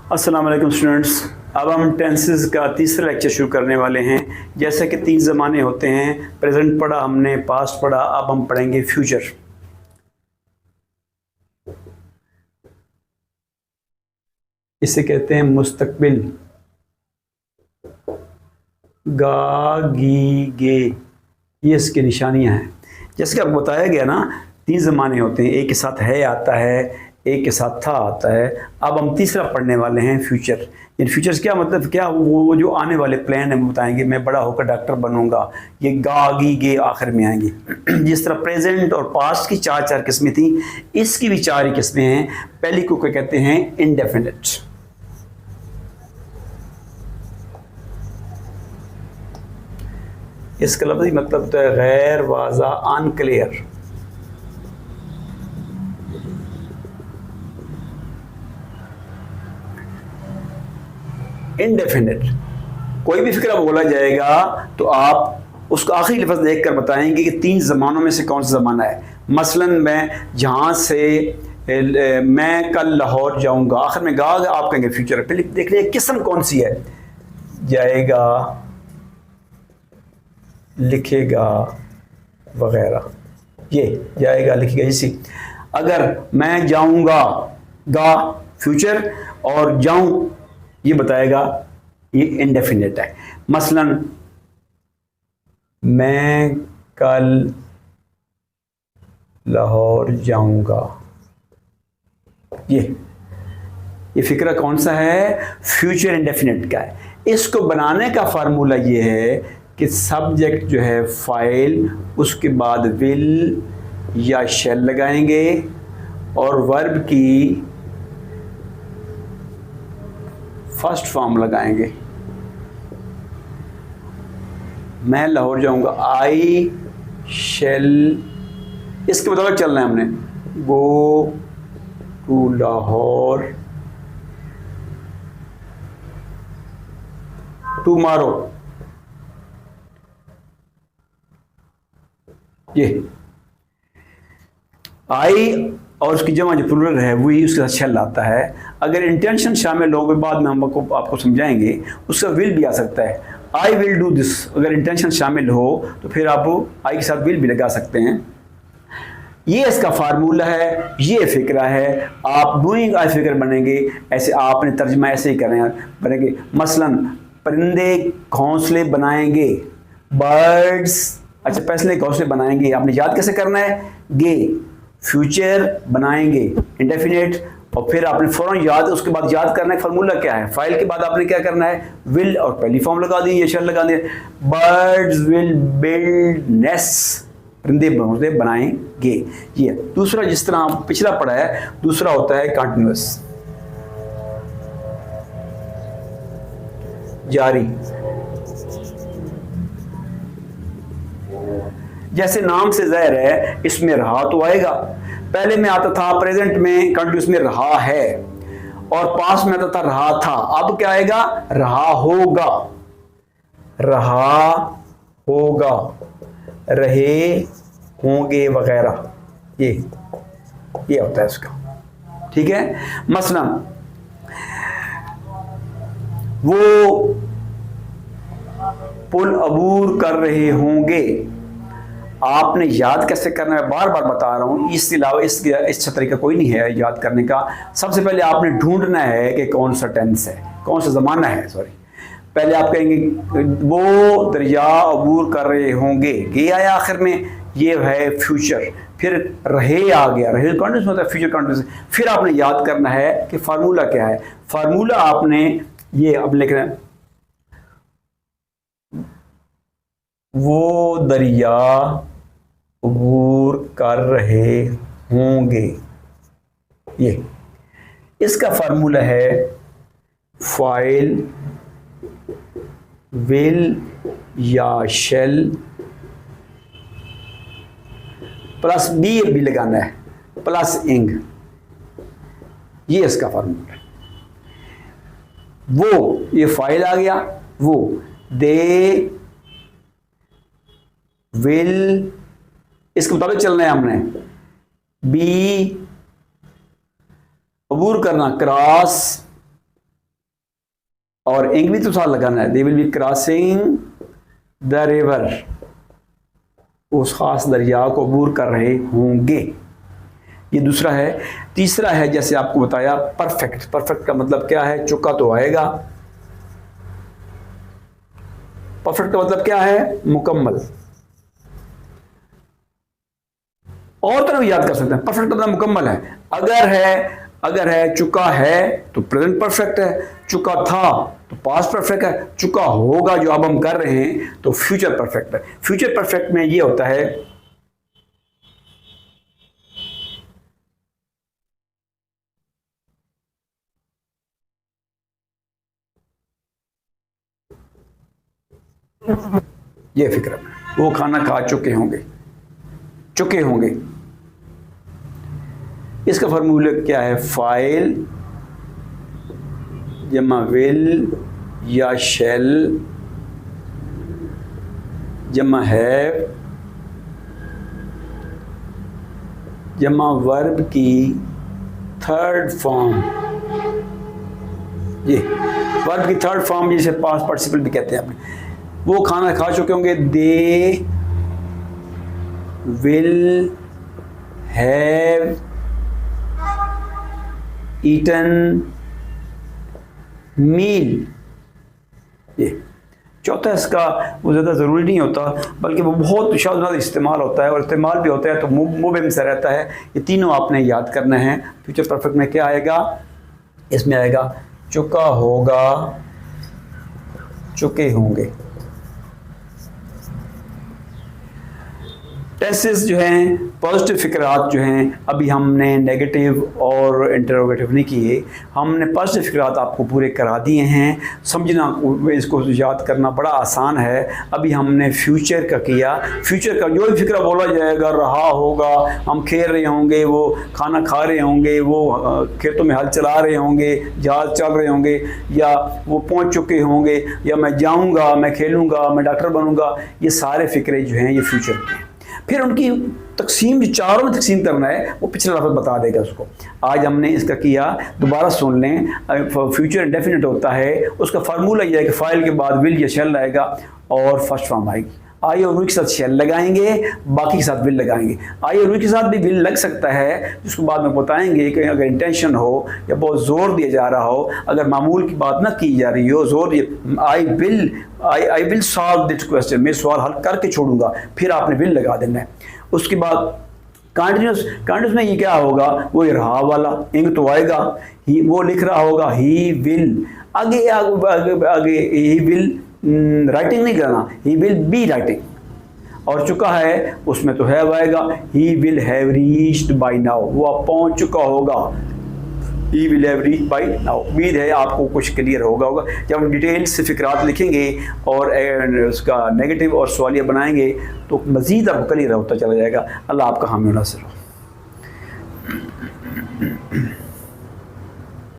अस्सलाम वालेकुम स्टूडेंट्स। अब हम टेंसेस का तीसरा लेक्चर शुरू करने वाले हैं। जैसे कि 3 ज़माने होते हैं, प्रेजेंट पढ़ा हमने, पास्ट पढ़ा, अब हम पढ़ेंगे फ्यूचर। इसे कहते हैं मुस्तकबिल। गा गी गे, ये इसकी निशानियां हैं। जैसे कि आपको बताया गया ना, 3 ज़माने होते हैं, एक के साथ है आता है, एक के साथ था आता है। अब हम तीसरा पढ़ने वाले हैं फ्यूचर। यानी फ्यूचर्स क्या मतलब, क्या वो जो आने वाले प्लान है बताएंगे। मैं बड़ा होकर डॉक्टर बनूंगा, ये गा गी गे आखिर में आएंगे। जिस तरह प्रेजेंट और पास्ट की 4 किस्में थी, इसकी भी 4 ही किस्में हैं। पहली को क्या कहते हैं, इंडेफिनिट। इसका लफ्ज़ी मतलब तो है गैर वाज़ा, अनक्लियर। इंडेफिनिट, कोई भी फिक्रा बोला जाएगा तो आप उसको आखिरी लफ्ज़ देख कर बताएंगे कि 3 ज़मानों में से कौन सा ज़माना है। मसलन मैं जहाँ से मैं कल लाहौर जाऊँगा, आखिर में गा आप कहेंगे फ्यूचर। पहले देख लीजिए किस्म कौन सी है, जाएगा, लिखेगा वगैरह। ये जाएगा, लिखेगा, इसी। अगर मैं जाऊँगा, गा फ्यूचर, और जाऊँ ये बताएगा, ये इंडेफिनिट है। मसलन मैं कल लाहौर जाऊंगा, ये फिक्रा कौन सा है, फ्यूचर इंडेफिनिट का है। इसको बनाने का फार्मूला ये है कि सब्जेक्ट जो है फाइल, उसके बाद विल या शैल लगाएंगे और वर्ब की फर्स्ट फॉर्म लगाएंगे। मैं लाहौर जाऊंगा, आई शेल, इसके मुताबिक चलना है हमने। Go to Lahore tomorrow. ये आई और उसकी जमा जो प्लूरल है वही उसके साथ शेल आता है। अगर इंटेंशन शामिल हो, बाद में हम आपको समझाएंगे, उसका विल भी आ सकता है। आई विल डू दिस, अगर इंटेंशन शामिल हो तो फिर आप आई के साथ विल भी लगा सकते हैं। ये इसका फार्मूला है, ये फिक्रा है। आप डूइंग आई फिक्र बनेंगे, ऐसे आपने तर्जमा ऐसे ही करना बनेंगे। मसलन परिंदे घोंसले बनाएंगे, बर्ड्स, अच्छा पहले घोंसले बनाएंगे, आपने याद कैसे करना है, गे फ्यूचर बनाएंगे इंडेफिनिट, और फिर आपने फौरन याद, उसके बाद याद करना है फार्मूला क्या है। फाइल के बाद आपने क्या करना है, विल और पहली फॉर्म लगा दी, ये शल लगा दिए। बर्ड्स विल बिल्ड नेस्ट, परिंदे घोंसले बनाएंगे। ये दूसरा, जिस तरह आप पिछला पढ़ा है, दूसरा होता है कंटिन्यूअस, जारी। जैसे नाम से जाहिर है, इसमें रहा तो आएगा। पहले में आता था प्रेजेंट में कंटिन्यूअस में रहा है, और पास्ट में आता था रहा था। अब क्या आएगा, रहा होगा, रहा होगा, रहे होंगे वगैरह। ये होता है इसका, ठीक है। मसलन वो पुल अबूर कर रहे होंगे, आपने याद कैसे करना है, बार बार बता रहा हूं। इसके अलावा इसका तरीका कोई नहीं है याद करने का। सबसे पहले आपने ढूंढना है कि कौन सा टेंस है, कौन सा ज़माना है, सॉरी। पहले आप कहेंगे वो दरिया अबूर कर रहे होंगे, ये आया आखिर में, ये है फ्यूचर। फिर रहे आ गया, रहे कंटिन्यूस होता है, फ्यूचर कंटिन्यूस। फिर आपने याद करना है कि फार्मूला क्या है। फार्मूला आपने ये अब लिखना है, वो दरिया अबूर कर रहे होंगे। ये इसका फार्मूला है, फाइल विल या शेल प्लस बी लगाना है, प्लस इंग। ये इसका फार्मूला है। वो, ये फाइल आ गया, वो, दे विल, इसके मुताबिक चलना है हमने। बी अबूर करना, क्रॉस और इंग भी तो साथ लगाना है, they will be crossing the river, उस खास दरिया को अबूर कर रहे होंगे। ये दूसरा है। तीसरा है जैसे आपको बताया परफेक्ट। परफेक्ट का मतलब क्या है? चुका तो आएगा। परफेक्ट का मतलब क्या है? मुकम्मल। और तरह याद कर सकते हैं, परफेक्ट का मतलब मुकम्मल है। अगर है चुका है तो प्रेजेंट परफेक्ट है, चुका था तो पास्ट परफेक्ट है, चुका होगा जो अब हम कर रहे हैं तो फ्यूचर परफेक्ट है। फ्यूचर परफेक्ट में ये होता है ये फिक्र, वो खाना खा चुके होंगे। इसका फॉर्मूला क्या है? फाइल जमा विल या शेल जमा हैव जमा वर्ब की थर्ड फॉर्म। ये वर्ब की थर्ड फॉर्म जिसे पास्ट पार्टिसिपल भी कहते हैं अपने। वो खाना खा चुके होंगे, दे विल हैव ईटन मील। ये चौथा इसका वो ज़्यादा ज़रूरी नहीं होता, बल्कि वो बहुत ज़्यादा इस्तेमाल होता है, और इस्तेमाल भी होता है तो मुँह में से रहता है। ये तीनों आपने याद करना है। फ्यूचर परफेक्ट में क्या आएगा? इसमें आएगा चुका होगा, चुके होंगे। टेंसेस जो हैं, पॉजिटिव फिक्रात जो हैं, अभी हमने नेगेटिव और इंटरोगेटिव नहीं किए, हमने पॉजिटिव फिक्रात आपको पूरे करा दिए हैं। समझना, इसको याद करना बड़ा आसान है। अभी हमने फ्यूचर का किया। फ्यूचर का जो भी फिक्रा बोला जाएगा, रहा होगा, हम खेल रहे होंगे, वो खाना खा रहे होंगे, वो खेतों में हल चला रहे होंगे, जहाज चल रहे होंगे, या वो पहुंच चुके होंगे, या मैं जाऊंगा, मैं खेलूंगा, मैं डॉक्टर बनूंगा, ये सारे फिक्रे जो हैं ये फ्यूचर के हैं। फिर उनकी तकसीम जो चारों में तकसीम करना है वो पिछला लफ्ज़ बता देगा उसको। आज हमने इसका किया, दोबारा सुन लें। फ्यूचर इंडेफिनिट होता है, उसका फार्मूला यह है कि फाइल के बाद विल या शेल आएगा और फर्स्ट फॉर्म आएगी। आई और वी के साथ शेल लगाएंगे, बाकी के साथ विल लगाएंगे। आई और वी के साथ भी विल लग सकता है, जिसको बाद में बताएंगे कि अगर इंटेंशन हो या बहुत ज़ोर दिया जा रहा हो, अगर मामूल की बात ना की जा रही हो, जोर दिए I will solve this question, मैं सवाल हल करके छोड़ूंगा, फिर आपने विल लगा देना है। उसके बाद कंटिन्यूस में ये क्या होगा? वो रहा वाला इंग तो आएगा, ही वो लिख रहा होगा ही विल, आगे ही विल राइटिंग नहीं करना, ही विल बी राइटिंग। और चुका है उसमें तो हैव आएगा, he will have reached by now, वो अब पहुंच चुका होगा, he will have reached by now. उम्मीद है आपको कुछ क्लियर होगा। जब हम डिटेल से फिक्रात लिखेंगे और उसका नेगेटिव और सवालिया बनाएंगे तो मज़ीद आपको क्लियर होता चला जाएगा। अल्लाह आपका हामी नासिर हो।